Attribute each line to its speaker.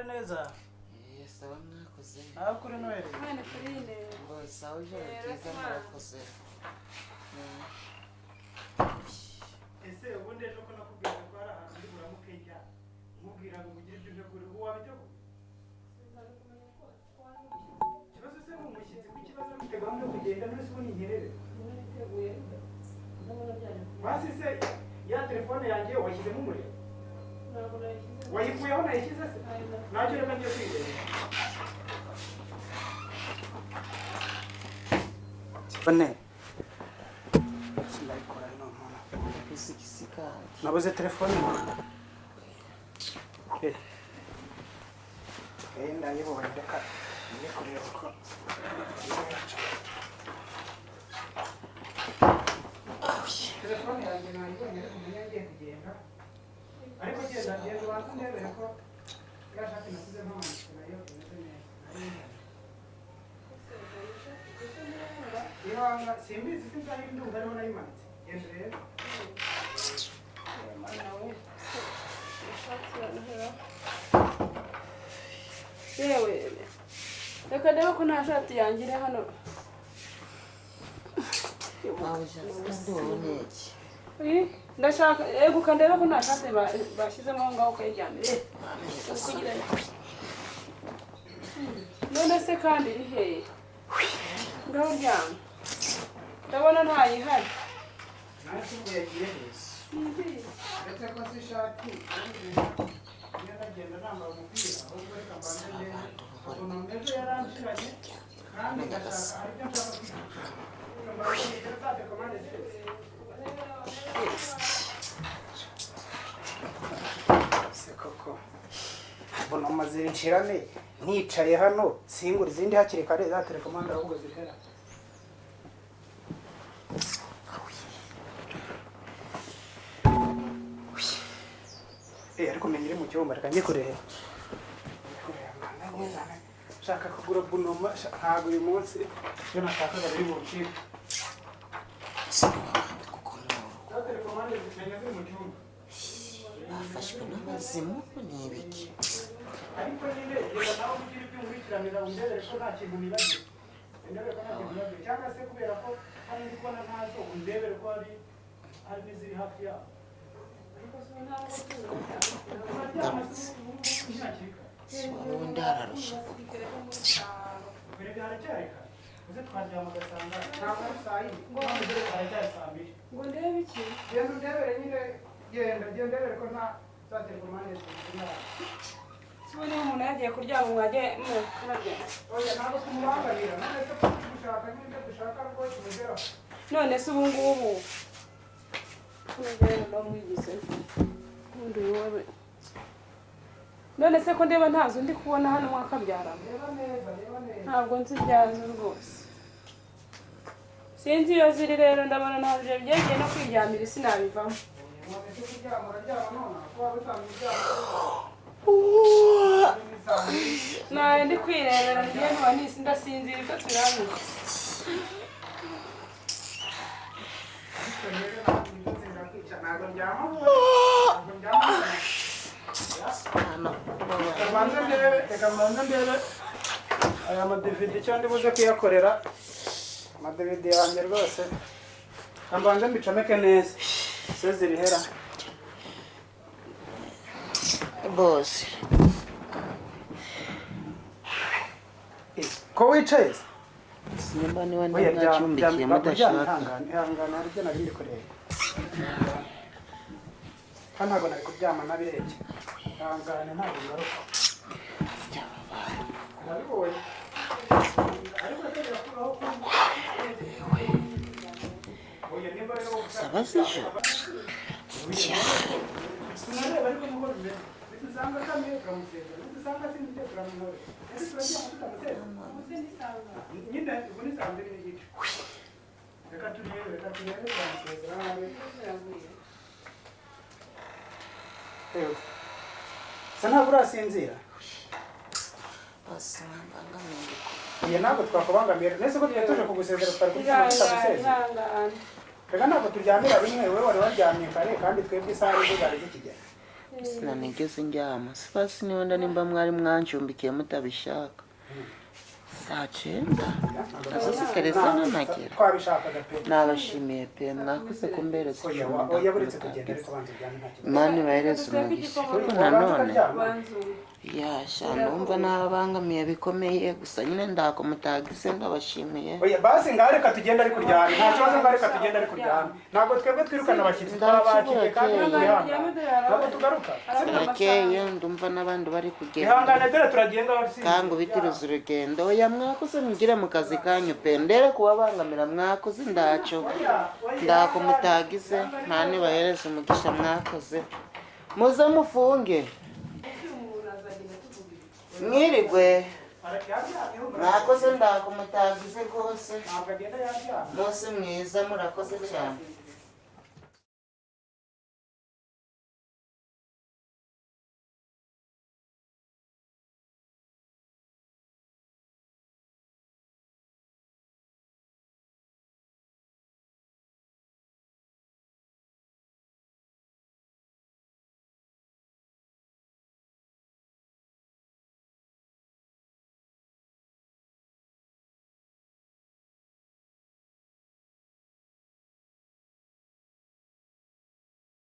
Speaker 1: mwari neza
Speaker 2: sawa mwakoze
Speaker 1: nawe kuri Noheli
Speaker 3: Mwana kurinde
Speaker 2: ngo sawa ijoro ryiza murakoze
Speaker 1: ese ubundi ejo ko nakubwira ko ari ahantu ndi buramuke njya nkubwira ngo mugire ibyo ntegura ubu wabiteguye ikibazo se ni umushyitsi w'ikibazo mwitegura no kugenda n'ese ubu ni inkerere basi se ya telefone yanjye washyizemo umuriro wayikuyeho nayishyize se ntacyo reka ngiye kwizera bane sinayikora none
Speaker 2: isikisika
Speaker 1: nabuze telefone ndayibonye reka njye kureba uko telefone yanjye nayibonye ariko umenya ngiye kugenda ariko genda ubanza ndebere ko ya shati nasize ntamanitse nayo imeze neza ihanga simbizi sinzaho indunga ariho nayimanitse genda rero
Speaker 3: yewe reka ndebe ko nta shati yanjye iri hano ndashaka eguka ndebe ko nta shati bashyizemo aho ngaho ukayiryamira none se kandi iri hehe ngaho ryama ndabona ntayihari
Speaker 1: ntabwo yagiye neza ndetse ko si ishati iyo nagenda nambara umupira ahubwo reka mbanze ndebe ukuntu ejo yaranshiranye kandi ngashaka hari ibyo nshaka kwiga mbanze ngire za telekomande zose se koko mbona amaze nshirane nicaye hano singura izindi hakiri kare za telekomande ahubwo zihera ariko menya iri mu cyumba reka njye kureba nshaka kugura bunoma ntabwo uyu munsi iyo nashakaga biri buncike za telekomande zimenya ziri mu cyumba
Speaker 2: bafashwe n'amazimu ni ibiki
Speaker 1: ariko nyine reba nawe ugira ibyo umurikiranira undebere ko nta kintu nibagiwe undebere ko nta kintu nibagiwe cyangwa se kubera ko hari ndi kubona ntazo undebere ko hari n'iziri hafi yaho
Speaker 2: ubundi hararushya
Speaker 1: mbere haracyareka uze twaryama ugasanga ntabwo ari saa yine none dore haracyari saa mbiri
Speaker 3: ngo ndebe iki
Speaker 1: genda undebere nyine genda undebere ko nta za telekomande ziri
Speaker 3: sibo niba umuntu yagiye kuryama mwajye mukarabya
Speaker 1: oya ntabwo tumubangamira none se dushaka n'ibyo dushaka rwose umugeraho
Speaker 3: none se ubu ngubu n'ubwenge ndamwigize undi wowe none se ko ndeba ntazo ndi kubona hano mwakabyara
Speaker 1: reba neza
Speaker 3: ntabwo nzi ibyazo rwose sinzi iyo ziri rero ndabona ntabwo byegiye no kwiryamira isi nabivamo
Speaker 1: none se kuryama uraryama none ko waba usanzwe uryama
Speaker 3: nawe ndi kwirebera ngiye ntuba nisi ndasinzira ibyo turangije
Speaker 1: reka mbanze ndebe aya madividi icyo ndi buze kuyakorera amadividi yanjye rwose mbanze mbicomeke neza se zirihera
Speaker 2: bose
Speaker 1: ko wicaye
Speaker 2: simba niba ntacumbikiye mudashaka
Speaker 1: ihangane hari ibyo nari ndi kureba hano ntabwo nari kuryama nabirebye ihangane ntabwo ngaruka nabibonye ariko ategera kubaho
Speaker 2: saba z'ijoro
Speaker 1: tunareba ariko nuko bimeze nidusanga kamwe turamusezera nidusanga sinzi turamunore ese turagiye turamusezera nyine ubu ni saa mbiri n'igice reka turebe turamusezera nawe sa ntabwo urasinzira
Speaker 2: bose mbangamiye
Speaker 1: iyo ntabwo twakubangamiye nese ko tugiye tuje kugusezera twari kubisaba tutagusezera reka ntabwo turyamira rimwe wowe wari waryamye kare kandi twebwe isaha ejo zari zikigera
Speaker 2: sinanigeze njyama sipasi niwenda nimba mwari mwanshumbikiye mutabishaka saa 9 nazo ziterezana nagera nabashimiye pe mwakoze kumbereza Imana ibahereze umugisha kuko nanone yasha numva nabangamiye bikomeye gusa nyine ndakomutagise ndabashimiye
Speaker 1: basi ngareka tugenda ari kuryana nta kibazo ngareka tugenda ari kuryana ntabwo twebwe twirukana abashyitsi twabakije kandi ntabwo tugaruka
Speaker 2: Akeye ndumva n'abandi bari kugenda
Speaker 1: ihangane dore turagenda
Speaker 2: kangu bitiruza urugendo oya mwakoze mugire mu kazi kanyu pe ndere kubabangamira mwakoze ndaco ndakomutagize nta nibahereze umugisha mwakoze muze mufunge mwirigwe mwakoze ndakomutagize rwose mose mwiza murakoze cyane